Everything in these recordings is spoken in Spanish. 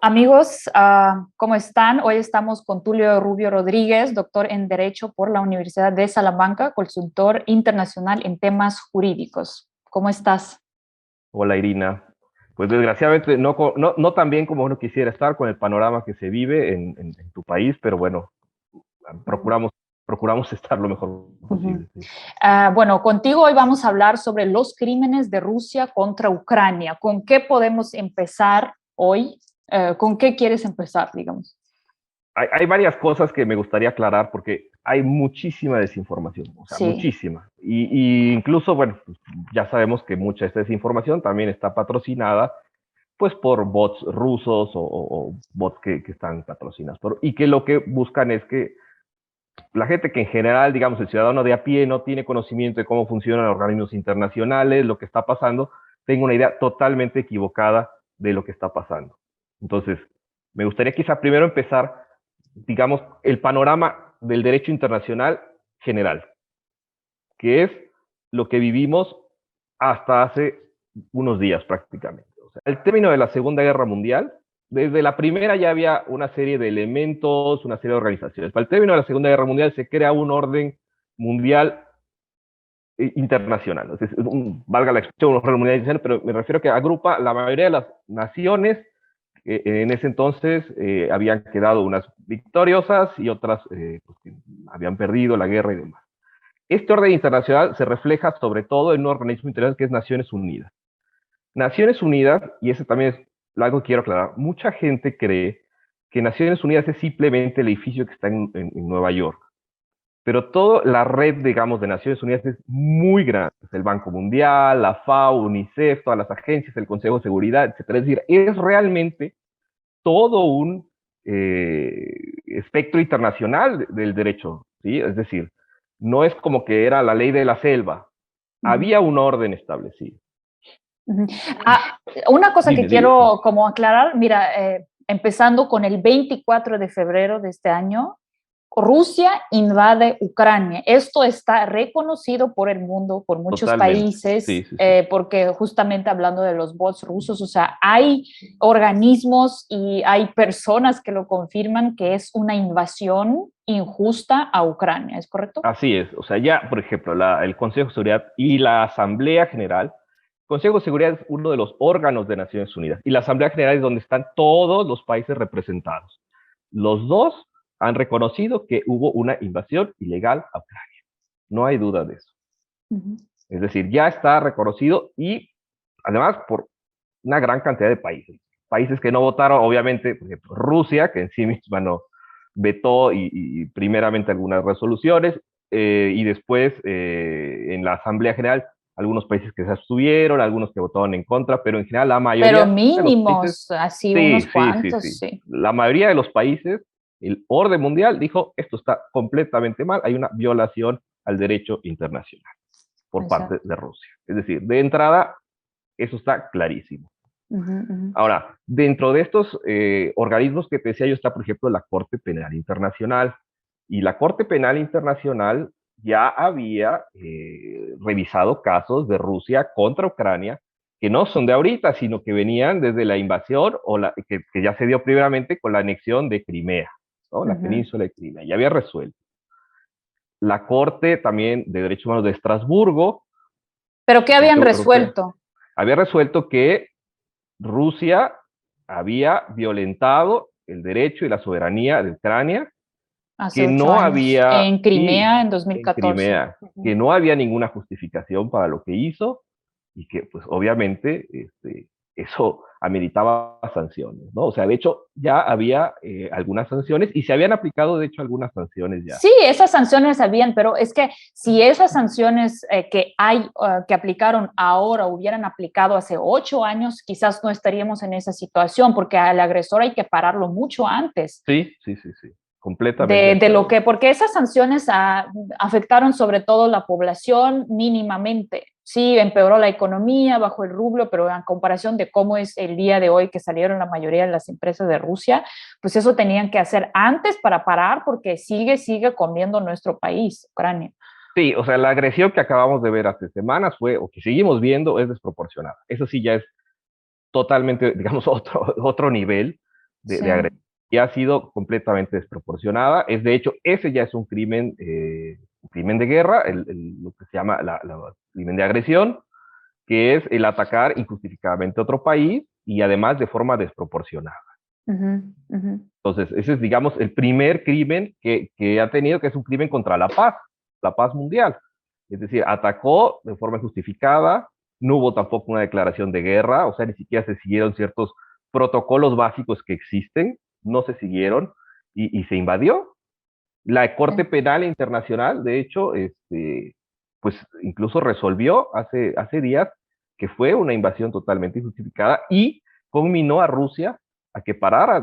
Amigos, ¿cómo están? Hoy estamos con Tulio Rubio Rodríguez, doctor en Derecho por la Universidad de Salamanca, consultor internacional en temas jurídicos. ¿Cómo estás? Hola Irina. Pues desgraciadamente no tan bien como uno quisiera estar con el panorama que se vive en tu país, pero bueno, procuramos, procuramos estar lo mejor Uh-huh. posible. Sí. Bueno, contigo hoy vamos a hablar sobre los crímenes de Rusia contra Ucrania. ¿Con qué podemos empezar hoy? ¿Con qué quieres empezar, digamos? Hay varias cosas que me gustaría aclarar porque hay muchísima desinformación, o sea, Sí. muchísima. Y incluso, bueno, pues, ya sabemos que mucha de esta desinformación también está patrocinada pues por bots rusos o bots que están patrocinados y que lo que buscan es que la gente que en general, digamos, el ciudadano de a pie no tiene conocimiento de cómo funcionan los organismos internacionales, lo que está pasando, tenga una idea totalmente equivocada de lo que está pasando. Entonces, me gustaría quizá primero empezar, digamos, el panorama del derecho internacional general, que es lo que vivimos hasta hace unos días prácticamente. O sea, el término de la Segunda Guerra Mundial, desde la primera ya había una serie de elementos, una serie de organizaciones. Para el término de la Segunda Guerra Mundial se crea un orden mundial internacional. Es valga la expresión, un orden mundial internacional, pero me refiero a que agrupa la mayoría de las naciones. En ese entonces habían quedado unas victoriosas y otras pues, habían perdido la guerra y demás. Este orden internacional se refleja sobre todo en un organismo internacional que es Naciones Unidas. Naciones Unidas, y eso también es algo que quiero aclarar, mucha gente cree que Naciones Unidas es simplemente el edificio que está en Nueva York, pero toda la red, digamos, de Naciones Unidas es muy grande. Es el Banco Mundial, la FAO, UNICEF, todas las agencias, el Consejo de Seguridad, etcétera. Es decir, es realmente todo un espectro internacional del derecho, ¿sí? Es decir, no es como que era la ley de la selva, Uh-huh. había un orden establecido. Uh-huh. Una cosa que Dime, dime. quiero como aclarar, mira, empezando con el 24 de febrero de este año, Rusia invade Ucrania. Esto está reconocido por el mundo, por muchos Totalmente. países, Sí, sí, sí. porque justamente hablando de los bots rusos, o sea, hay organismos y hay personas que lo confirman que es una invasión injusta a Ucrania, ¿es correcto? Así es. O sea, ya, por ejemplo, el Consejo de Seguridad y la Asamblea General. El Consejo de Seguridad es uno de los órganos de Naciones Unidas y la Asamblea General es donde están todos los países representados. Los dos han reconocido que hubo una invasión ilegal a Ucrania. No hay duda de eso. Uh-huh. Es decir, ya está reconocido y además por una gran cantidad de países. Países que no votaron, obviamente, por ejemplo, Rusia, que en sí misma no vetó y primeramente algunas resoluciones, y después en la Asamblea General algunos países que se abstuvieron, algunos que votaron en contra, pero en general la Pero mayoría de los países, mínimos, así sí, unos sí, sí, cuantos, sí. sí. La mayoría de los países, el orden mundial dijo, esto está completamente mal, hay una violación al derecho internacional por parte Exacto. de Rusia. Es decir, de entrada, eso está clarísimo. Uh-huh, uh-huh. Ahora, dentro de estos organismos que te decía yo está, por ejemplo, la Corte Penal Internacional. Y la Corte Penal Internacional ya había revisado casos de Rusia contra Ucrania que no son de ahorita, sino que venían desde la invasión o que ya se dio primeramente con la anexión de Crimea, ¿no? La Uh-huh. península de Crimea. Ya había resuelto. La Corte también de Derechos Humanos de Estrasburgo, ¿Pero qué habían Corte Europea, resuelto? había resuelto que Rusia había violentado el derecho y la soberanía de Ucrania, Hace que 8 años, había, en sí, Crimea en en 2014. Crimea, Uh-huh. que no había ninguna justificación para lo que hizo y que, pues, obviamente, eso ameritaba sanciones, ¿no? O sea, de hecho, ya había algunas sanciones y se habían aplicado, de hecho, algunas sanciones ya. Sí, esas sanciones habían, pero es que si esas sanciones que aplicaron ahora hubieran aplicado hace 8 años, quizás no estaríamos en esa situación, porque al agresor hay que pararlo mucho antes. Sí, sí, sí, sí, completamente de De lo acuerdo. que, porque esas sanciones afectaron sobre todo la población mínimamente. Sí, empeoró la economía bajo el rublo, pero en comparación de cómo es el día de hoy que salieron la mayoría de las empresas de Rusia, pues eso tenían que hacer antes para parar porque sigue comiendo nuestro país, Ucrania. Sí, o sea, la agresión que acabamos de ver hace semanas fue, o que seguimos viendo, es desproporcionada. Eso sí ya es totalmente, digamos, otro nivel Sí. de agresión. Y ha sido completamente desproporcionada. Es, de hecho, ese ya es un crimen de guerra, lo que se llama crimen de agresión, que es el atacar injustificadamente a otro país y además de forma desproporcionada. Ujú, ujú. Entonces, ese es, digamos, el primer crimen que ha tenido, que es un crimen contra la paz mundial. Es decir, atacó de forma injustificada, no hubo tampoco una declaración de guerra, o sea, ni siquiera se siguieron ciertos protocolos básicos que existen, no se siguieron y se invadió. La Corte Sí. Penal Internacional, de hecho, pues incluso resolvió hace días que fue una invasión totalmente injustificada y conminó a Rusia a que parara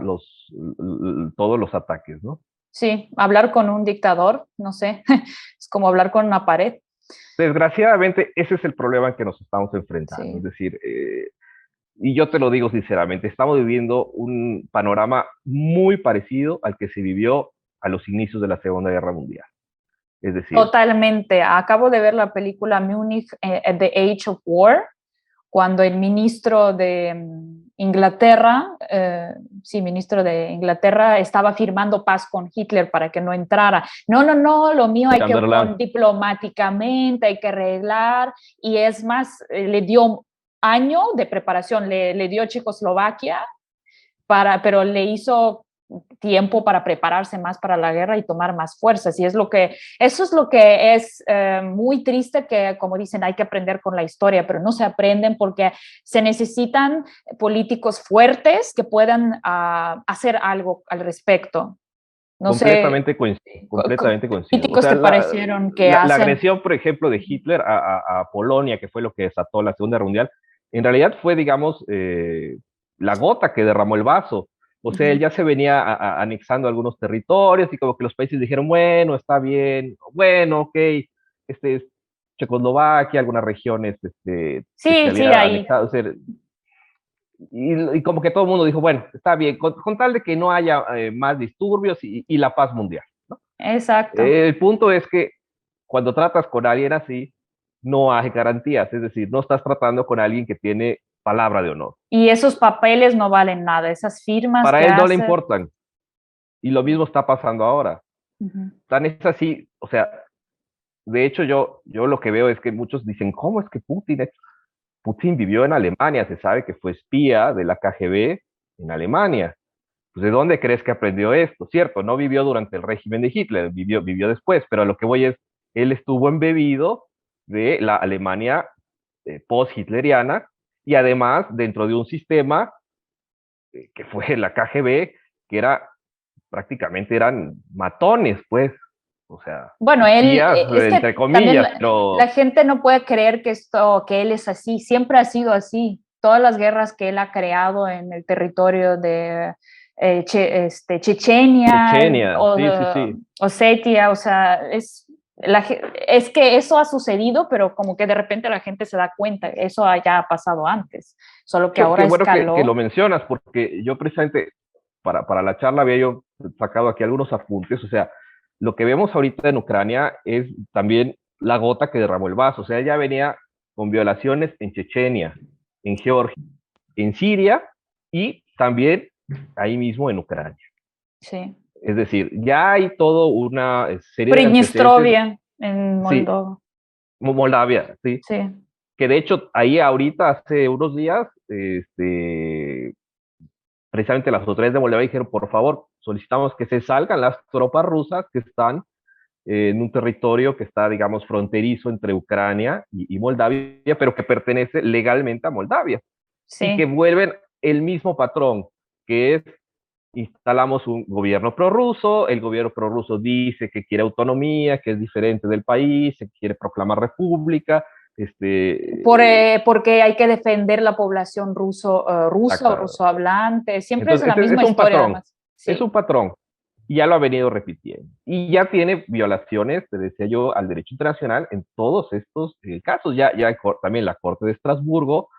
todos los ataques, ¿no? Sí, hablar con un dictador, no sé, es como hablar con una pared. Desgraciadamente, ese es el problema en que nos estamos enfrentando. Es Sí. decir, y yo te lo digo sinceramente, estamos viviendo un panorama muy parecido al que se vivió a los inicios de la Segunda Guerra Mundial. Es decir, Totalmente. Acabo de ver la película Munich, The Age of War, cuando el ministro de Inglaterra, sí, ministro de Inglaterra, estaba firmando paz con Hitler para que no entrara. No, no, no, lo mío hay que Chamberlain, diplomáticamente, hay que arreglar, y es más, le dio año de preparación, le dio Checoslovaquia, pero le hizo tiempo para prepararse más para la guerra y tomar más fuerzas. Y eso es lo que es muy triste, que como dicen, hay que aprender con la historia, pero no se aprenden porque se necesitan políticos fuertes que puedan hacer algo al respecto. No sé, completamente coincido, completamente coincido. O políticos sea, te parecieron que la hacen. agresión, por ejemplo, de Hitler a Polonia, que fue lo que desató la Segunda Guerra Mundial, en realidad fue, digamos, la gota que derramó el vaso. O sea, él ya se venía anexando algunos territorios y como que los países dijeron, bueno, está bien, bueno, ok, este es Checoslovaquia, algunas regiones que se Sí, sí, habían ahí. anexado. O sea, y como que todo el mundo dijo, bueno, está bien, con tal de que no haya más disturbios y la paz mundial. Exacto. El punto es que cuando tratas con alguien así, no hay garantías, es decir, no estás tratando con alguien que tiene palabra de honor. Y esos papeles no valen nada, esas firmas Para que él no le hace. importan, y lo mismo está pasando ahora. Uh-huh. Tan es así, o sea, de hecho yo lo que veo es que muchos dicen, ¿cómo es que Putin vivió en Alemania? Se sabe que fue espía de la KGB en Alemania. Pues, ¿de dónde crees que aprendió esto? Cierto, no vivió durante el régimen de Hitler, vivió después, pero a lo que voy es, él estuvo embebido de la Alemania post-hitleriana y además dentro de un sistema que fue la KGB, que era prácticamente eran matones, pues, o sea, Bueno, espías, es que entre también comillas, la pero gente no puede creer que él es así, siempre ha sido así. Todas las guerras que él ha creado en el territorio de Chechenia, Chechenia, sí, sí, sí. Osetia, o sea, es que eso ha sucedido, pero como que de repente la gente se da cuenta, eso ya ha pasado antes, solo que ahora Qué bueno que lo escaló. mencionas, porque yo precisamente para la charla había yo sacado aquí algunos apuntes, o sea, lo que vemos ahorita en Ucrania es también la gota que derramó el vaso, o sea, ya venía con violaciones en Chechenia, en Georgia, en Siria y también ahí mismo en Ucrania. Sí. Es decir, ya hay toda una serie de antecedentes, Pridnistrovia en sí, Moldova. Moldavia, sí, Sí. que de hecho ahí ahorita hace unos días, precisamente las autoridades de Moldavia dijeron, por favor, solicitamos que se salgan las tropas rusas que están en un territorio que está, digamos, fronterizo entre Ucrania y Moldavia, pero que pertenece legalmente a Moldavia, y que Sí. vuelven el mismo patrón, que es instalamos un gobierno prorruso, el gobierno prorruso dice que quiere autonomía, que es diferente del país, se quiere proclamar república, Porque hay que defender la población rusa o exacto. ruso hablante. Siempre es Entonces, la es misma un historia, patrón, además. es Sí. un patrón, y ya lo ha venido repitiendo. Y ya tiene violaciones, te decía yo, al derecho internacional en todos estos casos. Ya hay también la Corte de Estrasburgo,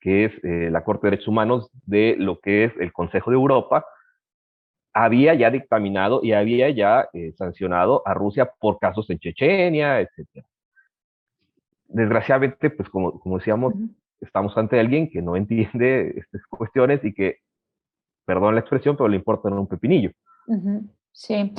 que es la Corte de Derechos Humanos de lo que es el Consejo de Europa, había ya dictaminado y había ya sancionado a Rusia por casos en Chechenia, etcétera. Desgraciadamente, pues como decíamos, Uh-huh. estamos ante alguien que no entiende estas cuestiones y que perdón la expresión, pero le importan un pepinillo. Sí.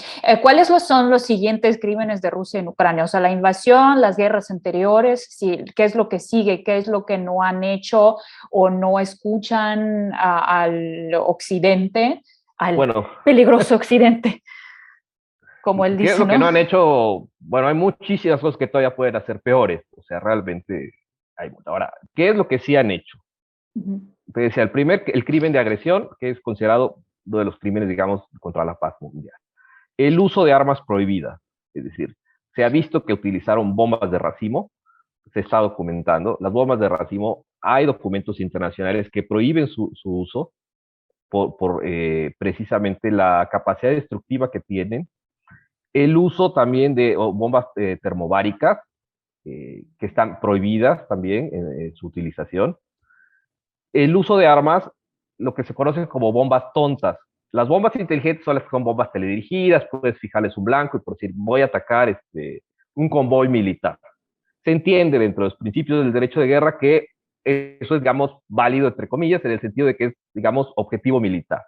¿Cuáles son los siguientes crímenes de Rusia en Ucrania? O sea, la invasión, las guerras anteriores, sí, ¿qué es lo que sigue? ¿Qué es lo que no han hecho o no escuchan al occidente, al Bueno, peligroso occidente, como él ¿qué es dice, lo que ¿no? no han hecho? Bueno, hay muchísimas cosas que todavía pueden hacer peores. O sea, realmente hay. Ahora, ¿qué es lo que sí han hecho? Te decía, el crimen de agresión, que es considerado uno de los crímenes, digamos, contra la paz mundial. El uso de armas prohibidas, es decir, se ha visto que utilizaron bombas de racimo, se está documentando. Las bombas de racimo, hay documentos internacionales que prohíben su uso por precisamente la capacidad destructiva que tienen. El uso también de bombas termobáricas, que están prohibidas también en su utilización. El uso de armas, lo que se conoce como bombas tontas. Las bombas inteligentes son bombas teledirigidas, puedes fijarles un blanco y por decir, voy a atacar un convoy militar. Se entiende dentro de los principios del derecho de guerra que eso es, digamos, válido, entre comillas, en el sentido de que es, digamos, objetivo militar.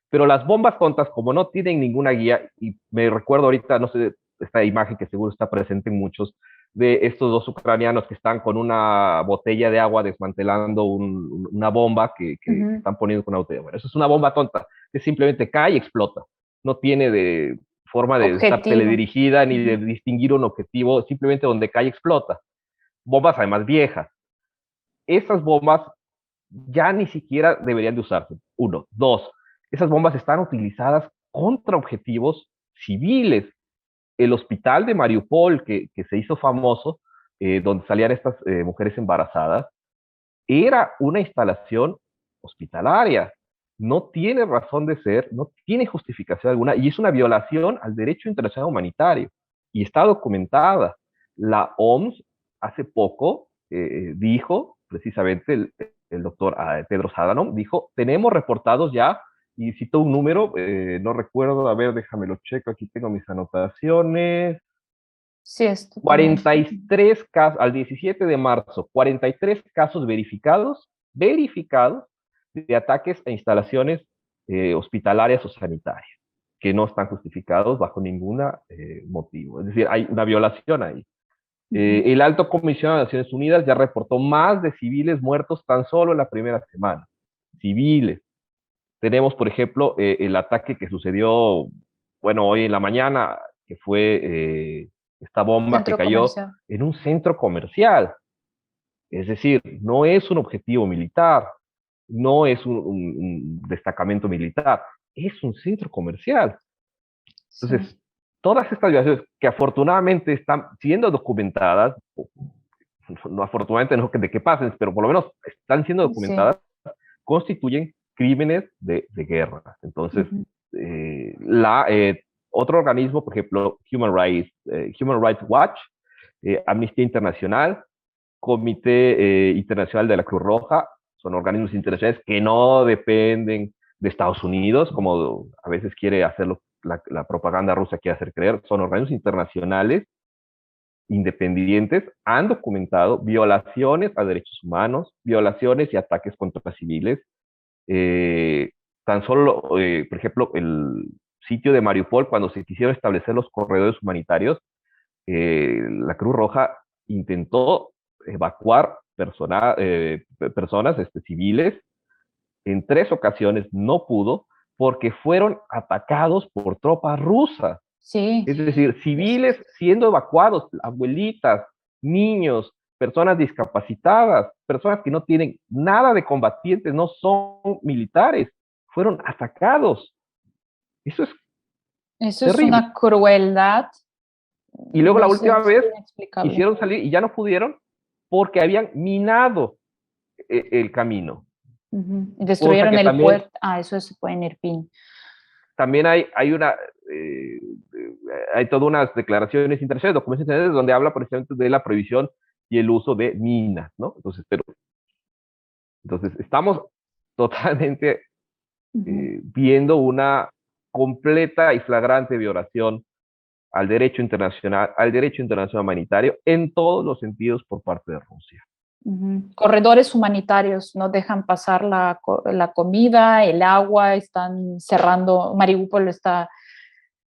Pero las bombas tontas, como no tienen ninguna guía, y me recuerdo ahorita, no sé, esta imagen que seguro está presente en muchos, de estos dos ucranianos que están con una botella de agua desmantelando una bomba que están poniendo con una botella. Bueno, eso es una bomba tonta, que simplemente cae y explota. No tiene de forma de estar Objetivo. teledirigida ni de distinguir un objetivo, simplemente donde cae explota. Bombas además viejas. Esas bombas ya ni siquiera deberían de usarse. Uno. Dos, esas bombas están utilizadas contra objetivos civiles. El hospital de Mariupol, que se hizo famoso, donde salían estas mujeres embarazadas, era una instalación hospitalaria. No tiene razón de ser, no tiene justificación alguna, y es una violación al derecho internacional humanitario. Y está documentada. La OMS hace poco dijo, precisamente el doctor Tedros Adhanom, dijo, tenemos reportados ya, y citó un número, no recuerdo, a ver, déjame lo checo, aquí tengo mis anotaciones. Sí, esto también. 43 casos, al 17 de marzo, 43 casos verificados de ataques a instalaciones hospitalarias o sanitarias, que no están justificados bajo ningún motivo. Es decir, hay una violación ahí. El Alto Comisionado de Naciones Unidas ya reportó más de civiles muertos tan solo en la primera semana. Civiles. Tenemos, por ejemplo, el ataque que sucedió, bueno, hoy en la mañana, que fue esta bomba que Centro cayó comercial. en un centro comercial. Es decir, no es un objetivo militar, no es un destacamento militar, es un centro comercial. Sí, Entonces, todas estas violaciones que afortunadamente están siendo documentadas, no afortunadamente no de que pasen, pero por lo menos están siendo sí. documentadas, constituyen crímenes de guerra. Entonces, otro organismo, por ejemplo, Human Rights Watch, Amnistía Internacional, Comité Internacional de la Cruz Roja, son organismos internacionales que no dependen de Estados Unidos, como a veces quiere hacerlo la propaganda rusa quiere hacer creer, son organismos internacionales independientes, han documentado violaciones a derechos humanos, violaciones y ataques contra civiles. Eh, Tan solo, por ejemplo, el sitio de Mariupol, cuando se quisieron establecer los corredores humanitarios, la Cruz Roja intentó evacuar personas civiles. En 3 ocasiones no pudo porque fueron atacados por tropas rusas. Sí. Es decir, civiles siendo evacuados, abuelitas, niños, personas discapacitadas, personas que no tienen nada de combatientes, no son militares, fueron atacados. Eso es Eso es terrible. una crueldad, Y luego la no sé, última es vez inexplicable. hicieron salir y ya no pudieron porque habían minado el camino. Cosa Destruyeron que el también, puerto. Ah, eso se puede en Irpin. también eh, hay todas unas declaraciones internacionales, documentos internacionales donde habla precisamente de la prohibición y el uso de minas, ¿no? Entonces estamos totalmente viendo una completa y flagrante violación al derecho internacional humanitario en todos los sentidos por parte de Rusia. Corredores humanitarios no dejan pasar la comida, el agua, están cerrando, Mariupol está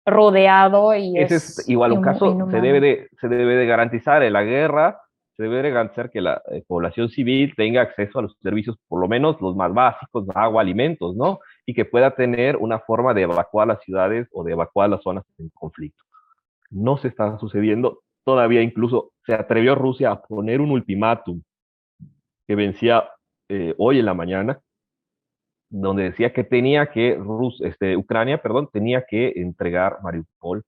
rodeado y Ese es es igual un caso, inhumano. se debe de garantizar en la guerra, se debe de garantizar que la población civil tenga acceso a los servicios, por lo menos los más básicos, agua, alimentos, ¿no? Y que pueda tener una forma de evacuar las ciudades o de evacuar las zonas en conflicto. No se está sucediendo. Todavía incluso se atrevió Rusia a poner un ultimátum que vencía hoy en la mañana, donde decía que tenía que Ucrania, perdón, tenía que entregar Mariupol.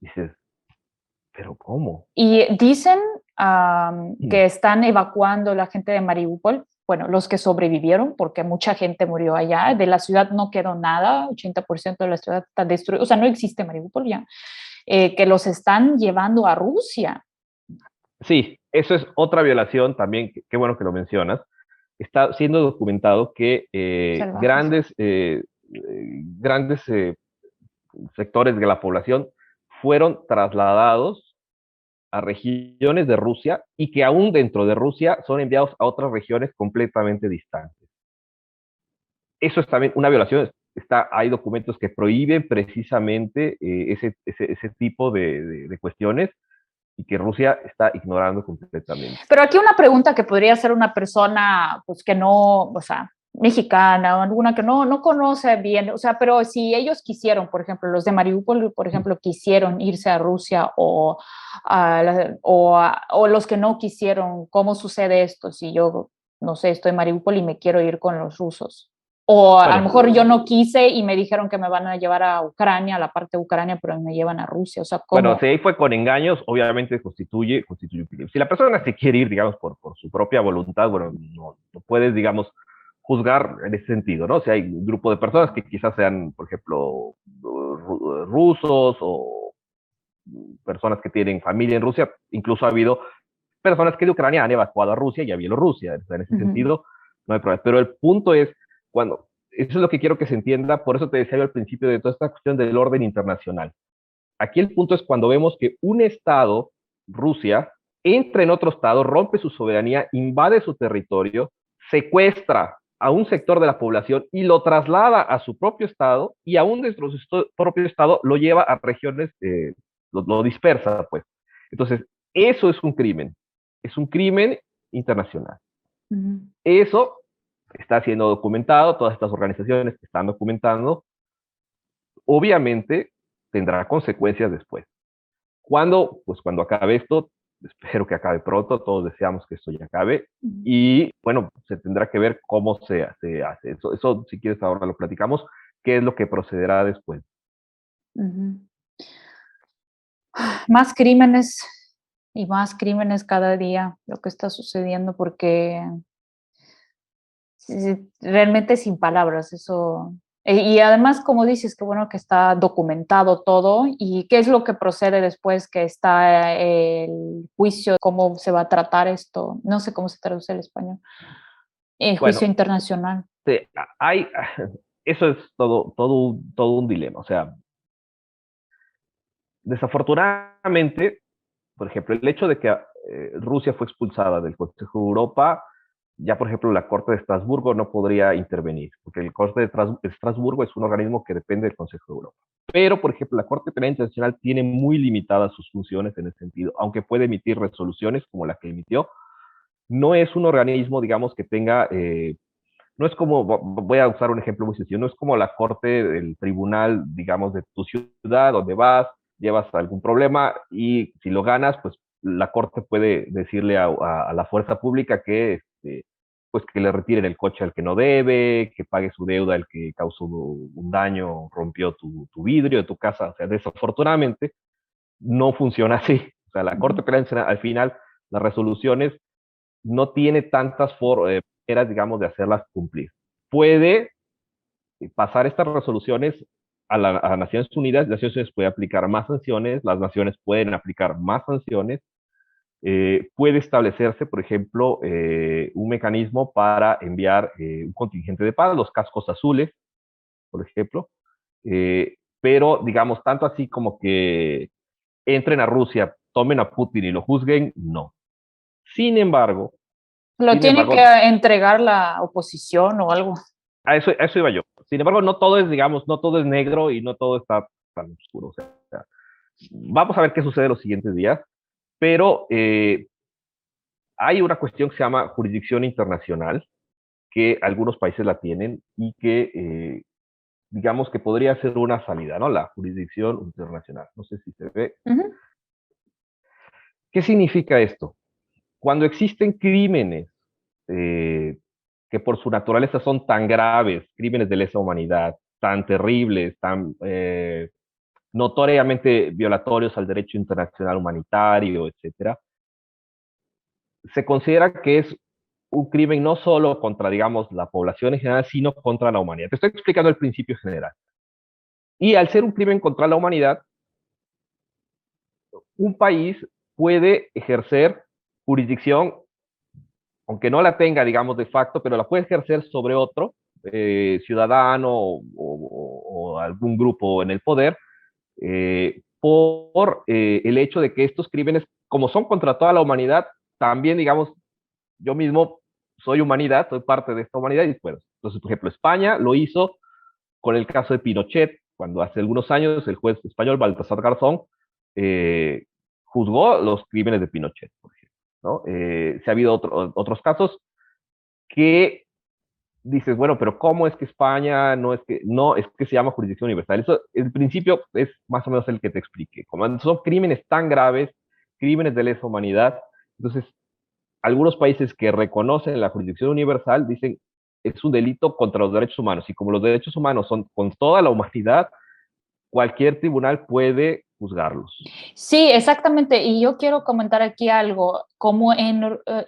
Dices, pero ¿cómo? Y dicen que están evacuando la gente de Mariupol, bueno, los que sobrevivieron, porque mucha gente murió allá, de la ciudad no quedó nada, 80% de la ciudad está destruida, o sea, no existe Mariupol ya, que los están llevando a Rusia. Sí, eso es otra violación también, qué bueno que lo mencionas. Está siendo documentado que Salvajes. grandes sectores de la población fueron trasladados a regiones de Rusia y que aún dentro de Rusia son enviados a otras regiones completamente distantes. Eso es también una violación. Hay documentos que prohíben precisamente ese tipo de cuestiones y que Rusia está ignorando completamente. Pero aquí una pregunta que podría ser una persona, pues que no, o sea, mexicana o alguna que no conoce bien, o sea, pero si ellos quisieron, por ejemplo, los de Mariupol, por ejemplo, quisieron irse a Rusia o los que no quisieron, ¿cómo sucede esto si yo, no sé, estoy en Mariupol y me quiero ir con los rusos? O a lo Bueno, mejor yo no quise y me dijeron que me van a llevar a Ucrania, a la parte de Ucrania, pero me llevan a Rusia, o sea, bueno, ¿cómo? si ahí fue con engaños, obviamente constituye un crimen. Si la persona se quiere ir, digamos, por su propia voluntad, bueno, no puedes, digamos, juzgar en ese sentido, ¿no? Si hay un grupo de personas que quizás sean, por ejemplo, rusos o personas que tienen familia en Rusia, incluso ha habido personas que de Ucrania han evacuado a Rusia y a Bielorrusia. En ese Uh -huh. sentido, no hay problema. Pero el punto es, eso es lo que quiero que se entienda, por eso te decía yo al principio de toda esta cuestión del orden internacional. Aquí el punto es cuando vemos que un Estado, Rusia, entra en otro Estado, rompe su soberanía, invade su territorio, secuestra a un sector de la población y lo traslada a su propio Estado y aún dentro de su propio Estado lo lleva a regiones, lo dispersa, pues. Entonces, eso es un crimen internacional. Uh -huh. Eso está siendo documentado, todas estas organizaciones están documentando, obviamente tendrá consecuencias después. ¿Cuándo? Pues cuando acabe esto, espero que acabe pronto, todos deseamos que esto ya acabe, y bueno, se tendrá que ver cómo se hace. Eso, si quieres, ahora lo platicamos, qué es lo que procederá después. Uh -huh. Más crímenes y más crímenes cada día, lo que está sucediendo, porque realmente sin palabras, eso. Y además, como dices, qué bueno que está documentado todo y qué es lo que procede después que está el juicio, cómo se va a tratar esto, no sé cómo se traduce el español, el juicio Bueno, internacional. hay, eso es todo un dilema. O sea, desafortunadamente, por ejemplo, el hecho de que Rusia fue expulsada del Consejo de Europa, ya por ejemplo la Corte de Estrasburgo no podría intervenir, porque el Corte de Estrasburgo es un organismo que depende del Consejo de Europa. Pero, por ejemplo, la Corte Penal Internacional tiene muy limitadas sus funciones en ese sentido, aunque puede emitir resoluciones como la que emitió. No es un organismo, digamos, que tenga, no es como, voy a usar un ejemplo muy sencillo, no es como la Corte, el tribunal, digamos, de tu ciudad, donde vas, llevas algún problema y si lo ganas, pues la Corte puede decirle a la fuerza pública que, pues que le retiren el coche al que no debe, que pague su deuda al que causó un daño, rompió tu vidrio de tu casa. O sea, desafortunadamente no funciona así. O sea, la Corte Penal al final, las resoluciones no tiene tantas maneras, digamos, de hacerlas cumplir. Puede pasar estas resoluciones a Naciones Unidas, las Naciones Unidas puede aplicar más sanciones, las naciones pueden aplicar más sanciones, puede establecerse, por ejemplo, un mecanismo para enviar un contingente de paz, los cascos azules, por ejemplo, pero digamos, tanto así como que entren a Rusia, tomen a Putin y lo juzguen, no. Sin embargo, Lo Sin tiene que embargo, entregar la oposición o algo. a eso iba yo. Sin embargo, no todo es, digamos, no todo es negro y no todo está tan oscuro. O sea, vamos a ver qué sucede los siguientes días, pero hay una cuestión que se llama jurisdicción internacional, que algunos países la tienen y que, digamos, que podría ser una salida, ¿no? La jurisdicción internacional. No sé si se ve. Ujú. ¿Qué significa esto? Cuando existen crímenes eh, que por su naturaleza son tan graves, crímenes de lesa humanidad, tan terribles, tan notoriamente violatorios al derecho internacional humanitario, etcétera, se considera que es un crimen no solo contra, digamos, la población en general, sino contra la humanidad. Te estoy explicando el principio general. Y al ser un crimen contra la humanidad, un país puede ejercer jurisdicción, aunque no la tenga, digamos, de facto, pero la puede ejercer sobre otro ciudadano o algún grupo en el poder, por el hecho de que estos crímenes, como son contra toda la humanidad, también, digamos, yo mismo soy humanidad, soy parte de esta humanidad, y bueno, entonces, por ejemplo, España lo hizo con el caso de Pinochet, cuando hace algunos años el juez español Baltasar Garzón eh, juzgó los crímenes de Pinochet, por ejemplo, ¿no? Se ha habido otros casos que dices, bueno, pero ¿cómo es que España no es que se llama jurisdicción universal? Eso, el principio es más o menos el que te expliqué. Como son crímenes tan graves, crímenes de lesa humanidad, entonces algunos países que reconocen la jurisdicción universal dicen es un delito contra los derechos humanos, y como los derechos humanos son con toda la humanidad, cualquier tribunal puede juzgarlos. Sí, exactamente. Y yo quiero comentar aquí algo, como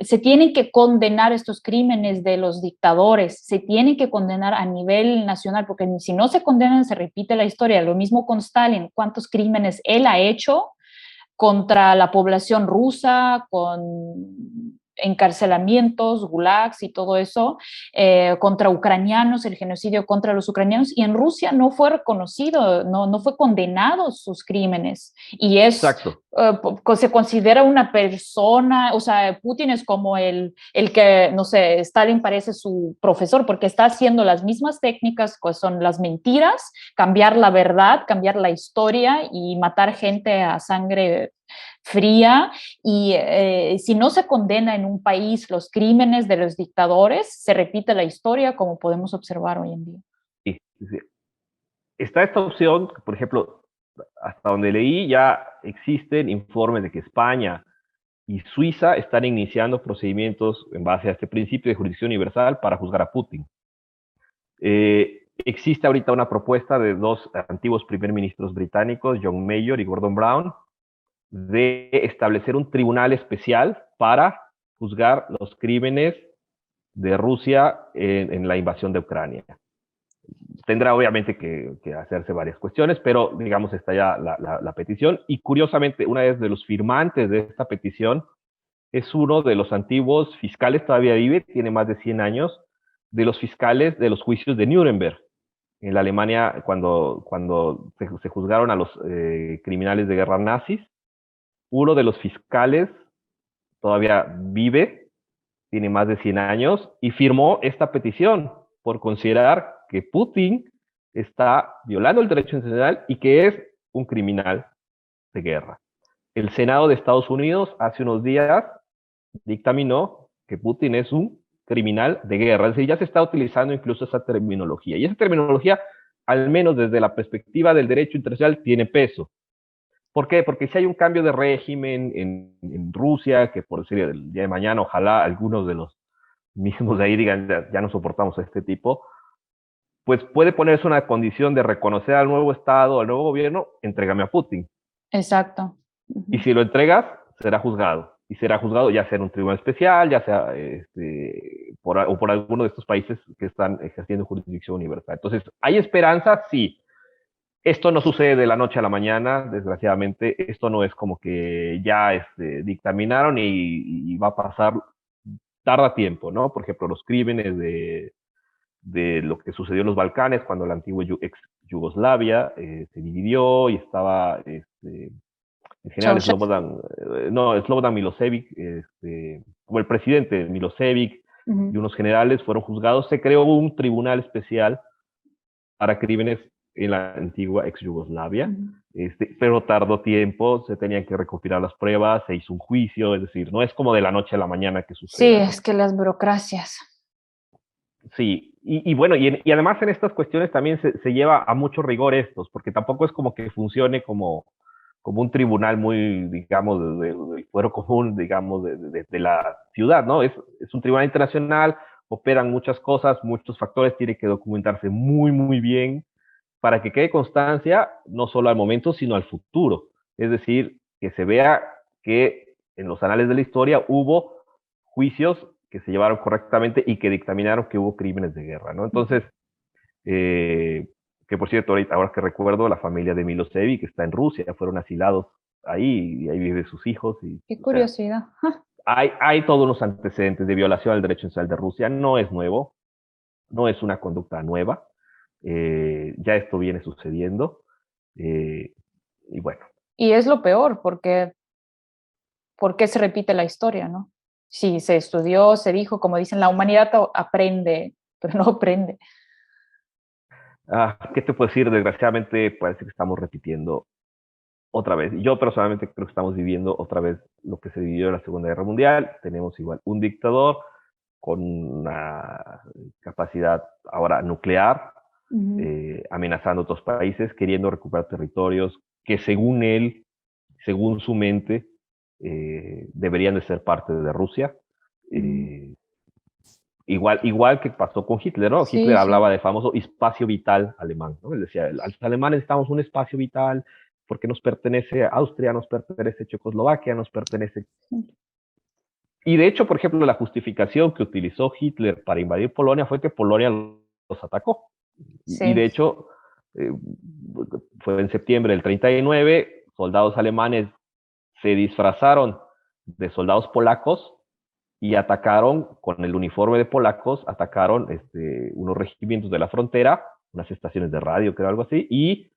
se tienen que condenar estos crímenes de los dictadores, se tienen que condenar a nivel nacional, porque si no se condenan se repite la historia. Lo mismo con Stalin, cuántos crímenes él ha hecho contra la población rusa, con encarcelamientos, gulags y todo eso, contra ucranianos, el genocidio contra los ucranianos, y en Rusia no fue reconocido, no fue condenado sus crímenes, y Exacto. se considera una persona, o sea, Putin es como el que, no sé, Stalin parece su profesor, porque está haciendo las mismas técnicas, que son las mentiras, cambiar la verdad, cambiar la historia y matar gente a sangre fría. Y si no se condena en un país los crímenes de los dictadores, se repite la historia como podemos observar hoy en día. Sí, sí. Está esta opción, por ejemplo, hasta donde leí ya existen informes de que España y Suiza están iniciando procedimientos en base a este principio de jurisdicción universal para juzgar a Putin. Existe ahorita una propuesta de dos antiguos primer ministros británicos, John Major y Gordon Brown, de establecer un tribunal especial para juzgar los crímenes de Rusia en la invasión de Ucrania. Tendrá obviamente que hacerse varias cuestiones, pero digamos está ya la petición, y curiosamente una vez de los firmantes de esta petición es uno de los antiguos fiscales, todavía vive, tiene más de 100 años, de los fiscales de los juicios de Nuremberg, en la Alemania, cuando se juzgaron a los criminales de guerra nazis. Uno de los fiscales todavía vive, tiene más de 100 años, y firmó esta petición por considerar que Putin está violando el derecho internacional y que es un criminal de guerra. El Senado de Estados Unidos hace unos días dictaminó que Putin es un criminal de guerra. Es decir, ya se está utilizando incluso esa terminología. Y esa terminología, al menos desde la perspectiva del derecho internacional, tiene peso. ¿Por qué? Porque si hay un cambio de régimen en Rusia, que por decir el día de mañana, ojalá algunos de los mismos de ahí digan, ya no soportamos a este tipo, pues puede ponerse una condición de reconocer al nuevo Estado, al nuevo gobierno, entrégame a Putin. Exacto. Y si lo entregas, será juzgado. Y será juzgado ya sea en un tribunal especial, ya sea o por alguno de estos países que están ejerciendo jurisdicción universal. Entonces, ¿hay esperanza? Sí. Esto no sucede de la noche a la mañana, desgraciadamente. Esto no es como que ya dictaminaron y va a pasar, tarda tiempo, ¿no? Por ejemplo, los crímenes de lo que sucedió en los Balcanes, cuando la antigua ex Yugoslavia se dividió y estaba el general Slobodan, no, Slobodan Milosevic, como el presidente Milosevic y unos generales fueron juzgados. Se creó un tribunal especial para crímenes en la antigua ex Yugoslavia, pero tardó tiempo, se tenían que recopilar las pruebas, se hizo un juicio, es decir, no es como de la noche a la mañana que sucede. Sí, es que las burocracias. Sí, y bueno, y además en estas cuestiones también se lleva a mucho rigor estos, porque tampoco es como que funcione como un tribunal muy, digamos, del fuero común, digamos, de la ciudad, ¿no? Es un tribunal internacional, operan muchas cosas, muchos factores, tiene que documentarse muy, muy bien para que quede constancia no solo al momento, sino al futuro. Es decir, que se vea que en los anales de la historia hubo juicios que se llevaron correctamente y que dictaminaron que hubo crímenes de guerra, ¿no? Entonces, que por cierto, ahora que recuerdo, la familia de Milosevic que está en Rusia, fueron asilados ahí y ahí viven sus hijos. Y, qué curiosidad. O sea, hay todos unos antecedentes de violación al derecho nacional de Rusia, no es nuevo, no es una conducta nueva, ya esto viene sucediendo, y bueno. Y es lo peor, porque ¿por qué se repite la historia, no? Sí, se estudió, se dijo, como dicen, la humanidad aprende, pero no aprende. ¿Qué te puedo decir? Desgraciadamente parece que estamos repitiendo otra vez. Yo personalmente creo que estamos viviendo otra vez lo que se vivió en la Segunda Guerra Mundial. Tenemos igual un dictador con una capacidad ahora nuclear, amenazando a otros países, queriendo recuperar territorios que según él, según su mente, deberían de ser parte de Rusia. Igual que pasó con Hitler, ¿no? Sí, Hitler sí. hablaba del famoso espacio vital alemán, ¿no? Él decía, los alemanes necesitamos un espacio vital porque nos pertenece a Austria, nos pertenece a Checoslovaquia, nos pertenece... Y de hecho, por ejemplo, la justificación que utilizó Hitler para invadir Polonia fue que Polonia los atacó. Sí. Y de hecho, fue en septiembre del 39, soldados alemanes se disfrazaron de soldados polacos y atacaron con el uniforme de polacos, atacaron unos regimientos de la frontera, unas estaciones de radio, creo, algo así, y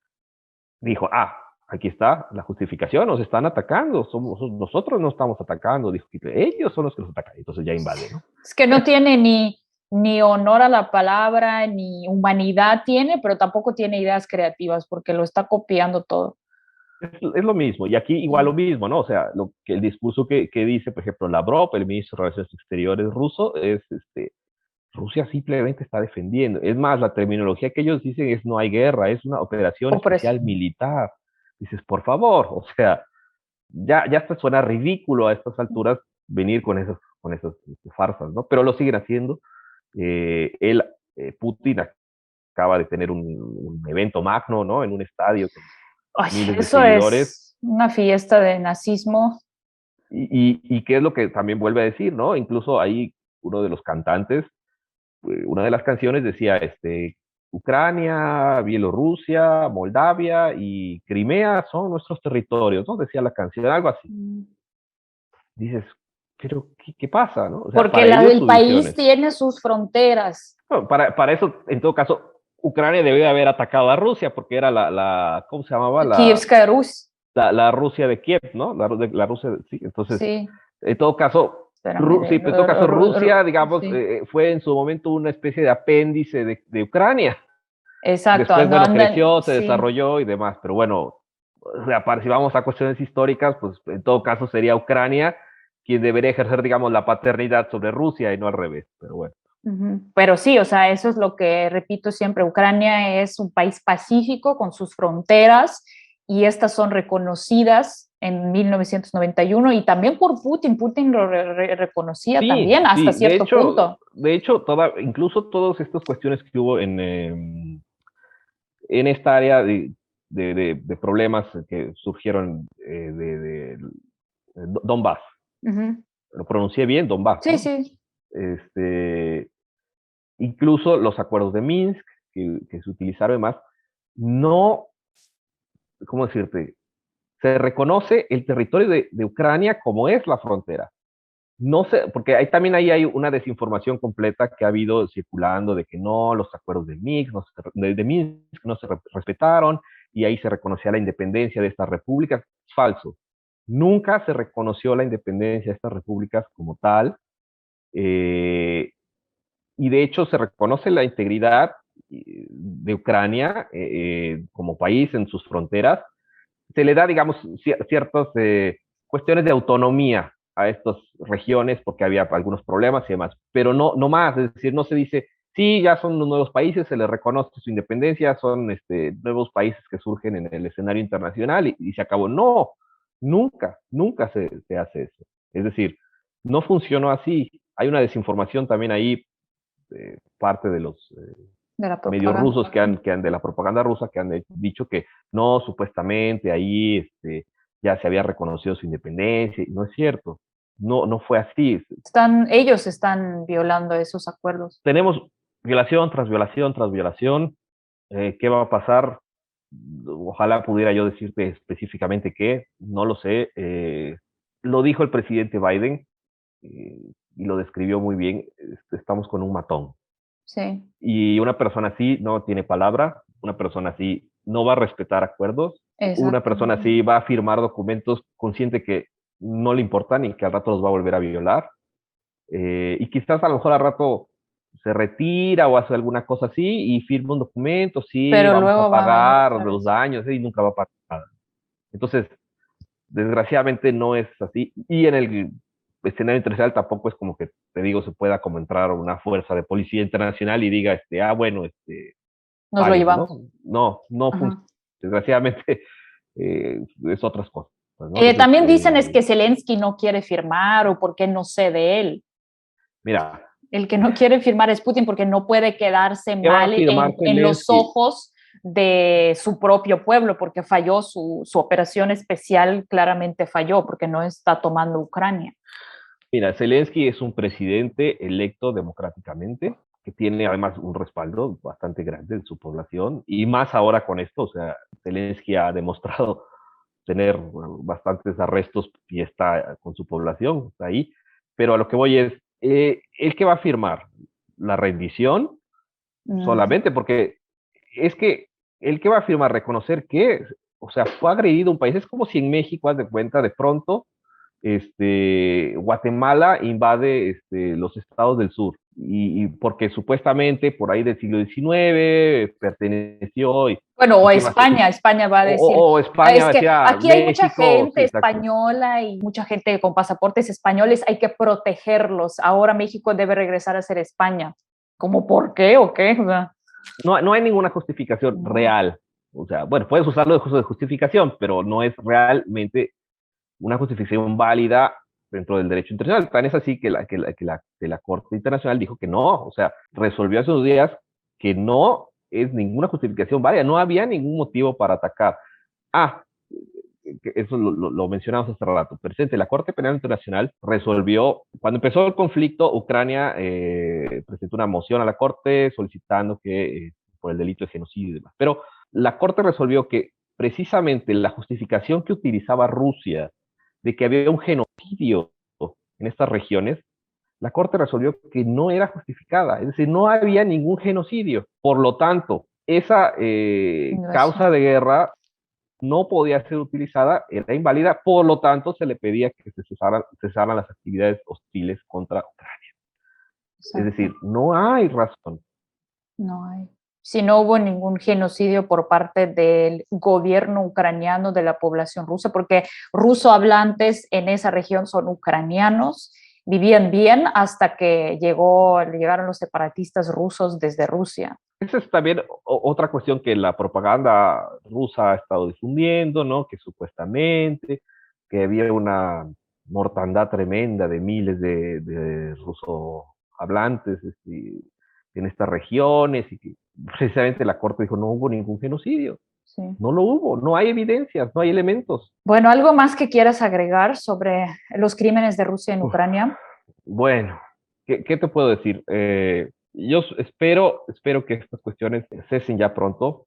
dijo, aquí está la justificación, nos están atacando, nosotros no estamos atacando, dijo Hitler, ellos son los que nos atacan, entonces ya invade, ¿no? Es que no tiene ni honor a la palabra, ni humanidad tiene, pero tampoco tiene ideas creativas, porque lo está copiando todo. Es lo mismo, y aquí igual lo mismo, ¿no? O sea, el discurso que dice, por ejemplo, Lavrov, el ministro de Relaciones Exteriores ruso, es Rusia simplemente está defendiendo. Es más, la terminología que ellos dicen es no hay guerra, es una operación especial militar. Dices, por favor, o sea, ya hasta suena ridículo a estas alturas venir con esas farsas, ¿no? Pero lo siguen haciendo. Putin acaba de tener un evento magno, ¿no? En un estadio con miles de seguidores. Es una fiesta de nazismo. Y qué es lo que también vuelve a decir, ¿no? Incluso ahí uno de los cantantes, una de las canciones decía, Ucrania, Bielorrusia, Moldavia y Crimea son nuestros territorios, ¿no? Decía la canción, algo así. Dices, pero ¿qué pasa, no? O sea, porque el país tiene sus fronteras. Bueno, para eso, en todo caso, Ucrania debió haber atacado a Rusia, porque era ¿cómo se llamaba? Kievska Rus. La Rusia de Kiev, ¿no? La Rusia, sí. Entonces, sí. En todo caso, Rusia, digamos, sí. Fue en su momento una especie de apéndice de Ucrania. Exacto. Después, bueno, creció, se desarrolló y demás. Pero bueno, o sea, si vamos a cuestiones históricas, pues en todo caso sería Ucrania quien debería ejercer, digamos, la paternidad sobre Rusia y no al revés. Pero bueno. Pero sí, o sea, eso es lo que repito siempre. Ucrania es un país pacífico con sus fronteras y estas son reconocidas en 1991 y también por Putin. Putin lo reconocía también hasta cierto punto. De hecho, incluso todas estas cuestiones que hubo en esta área de problemas que surgieron de Donbass. Lo pronuncié bien, Donbass. Sí, ¿no? sí. Incluso los acuerdos de Minsk que se utilizaron y demás, no, ¿cómo decirte? Se reconoce el territorio de Ucrania como es la frontera. No sé, porque también hay una desinformación completa que ha habido circulando de que no, los acuerdos de Minsk no se respetaron y ahí se reconocía la independencia de estas repúblicas. Falso. Nunca se reconoció la independencia de estas repúblicas como tal, eh, y de hecho se reconoce la integridad de Ucrania como país en sus fronteras. Se le da, digamos, ciertas cuestiones de autonomía a estas regiones porque había algunos problemas y demás, pero no más, es decir, no se dice, sí, ya son nuevos países, se les reconoce su independencia, son nuevos países que surgen en el escenario internacional y se acabó. No, nunca se hace eso. Es decir, no funcionó así. Hay una desinformación también ahí, parte de los de la medios propaganda. rusos de la propaganda rusa que han dicho que no, supuestamente ahí ya se había reconocido su independencia, y no es cierto, no fue así. Ellos están violando esos acuerdos. Tenemos violación tras violación tras violación. ¿Qué va a pasar? Ojalá pudiera yo decirte específicamente qué, no lo sé. Lo dijo el presidente Biden y lo describió muy bien. Estamos con un matón. Sí, Y una persona así no tiene palabra, una persona así no va a respetar acuerdos, una exacto. persona así va a firmar documentos consciente que no le importan y que al rato los va a volver a violar. Y quizás a lo mejor al rato se retira o hace alguna cosa así y firma un documento, sí, Pero vamos a luego va a venir pagar otra los vez. daños y nunca va a pagar nada. Entonces, desgraciadamente no es así. Y en el escenario internacional tampoco es como que, te digo, se pueda como entrar una fuerza de policía internacional y diga, bueno, Nos lo páguense, ¿no? llevamos. No funciona. Ajá. Desgraciadamente, es otras cosas, pues, ¿no? Entonces, También dicen es que Zelensky no quiere firmar o porque no sé de él. mira, El que no quiere firmar es Putin porque no puede quedarse ¿qué va a mal firmar en los Zelensky? ojos de su propio pueblo porque falló su operación especial, claramente falló porque no está tomando Ucrania. Mira, Zelensky es un presidente electo democráticamente, que tiene además un respaldo bastante grande en su población, y más ahora con esto, o sea, Zelensky ha demostrado tener bastantes arrestos y está con su población, está ahí, pero a lo que voy es, ¿el que va a firmar? ¿La rendición? Mm. Solamente porque es que el que va a firmar, reconocer que, o sea, fue agredido un país, es como si en México, haz de cuenta, de pronto, Guatemala invade los estados del sur, y porque supuestamente por ahí del siglo XIX perteneció, Bueno, o y qué va a hacer, España, España va a decir, o España es que decía aquí hay mucha México, sí, gente exacto. española y mucha gente con pasaportes españoles, hay que protegerlos. Ahora México debe regresar a ser España. ¿Cómo por qué o qué? O sea, No hay ninguna justificación no. real. O sea, bueno, puedes usarlo de justificación, pero no es realmente una justificación válida dentro del derecho internacional. Tan es así que la Corte Internacional dijo que no, o sea, resolvió hace unos días que no es ninguna justificación válida, no había ningún motivo para atacar. Ah, eso lo mencionamos hace rato. Presente, la Corte Penal Internacional resolvió, cuando empezó el conflicto, Ucrania presentó una moción a la Corte solicitando que por el delito de genocidio y demás. Pero la Corte resolvió que precisamente la justificación que utilizaba Rusia de que había un genocidio en estas regiones, la Corte resolvió que no era justificada, es decir, no había ningún genocidio. Por lo tanto, esa causa de guerra no podía ser utilizada, era inválida, por lo tanto se le pedía que se cesaran las actividades hostiles contra Ucrania. Es decir, Exacto. no hay razón. No hay. Si no hubo ningún genocidio por parte del gobierno ucraniano de la población rusa, porque ruso hablantes en esa región son ucranianos, vivían bien hasta que llegaron los separatistas rusos desde Rusia. Esa es también otra cuestión que la propaganda rusa ha estado difundiendo, ¿no? Que supuestamente que había una mortandad tremenda de miles de ruso hablantes en estas regiones, y que precisamente la Corte dijo no hubo ningún genocidio, Sí. no lo hubo, no hay evidencias, no hay elementos. Bueno, ¿algo más que quieras agregar sobre los crímenes de Rusia en Uf, Ucrania? bueno, ¿qué te puedo decir? Yo espero que estas cuestiones cesen ya pronto,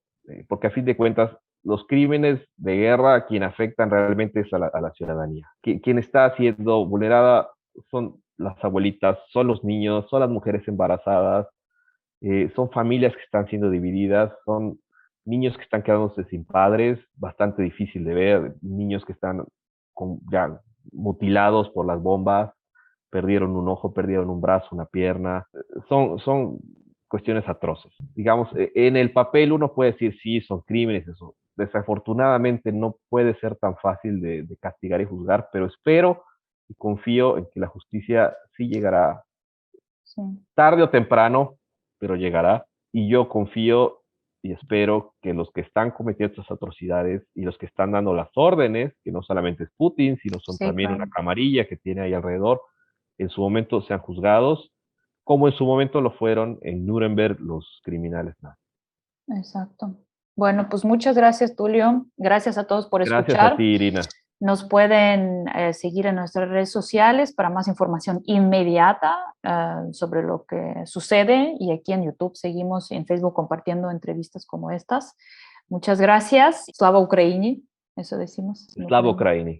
porque a fin de cuentas los crímenes de guerra a quien afectan realmente es a la ciudadanía. Quien está siendo vulnerada son las abuelitas, son los niños, son las mujeres embarazadas, son familias que están siendo divididas, son niños que están quedándose sin padres, bastante difícil de ver, niños que están ya mutilados por las bombas, perdieron un ojo, perdieron un brazo, una pierna. Son cuestiones atroces. Digamos, en el papel uno puede decir, sí, son crímenes, eso. Desafortunadamente no puede ser tan fácil de castigar y juzgar, pero espero y confío en que la justicia sí llegará Sí. tarde o temprano, pero llegará. Y yo confío y espero que los que están cometiendo estas atrocidades y los que están dando las órdenes, que no solamente es Putin, sino son Sí, también una claro. camarilla que tiene ahí alrededor, en su momento sean juzgados, como en su momento lo fueron en Nuremberg los criminales nazis. Exacto. Bueno, pues muchas gracias, Tulio. Gracias a todos por Gracias a ti, escuchar. Irina. Nos pueden seguir en nuestras redes sociales para más información inmediata sobre lo que sucede, y aquí en YouTube seguimos, en Facebook, compartiendo entrevistas como estas. Muchas gracias. Slava Ukraini, eso decimos en Slava ucraniano. Ukraini.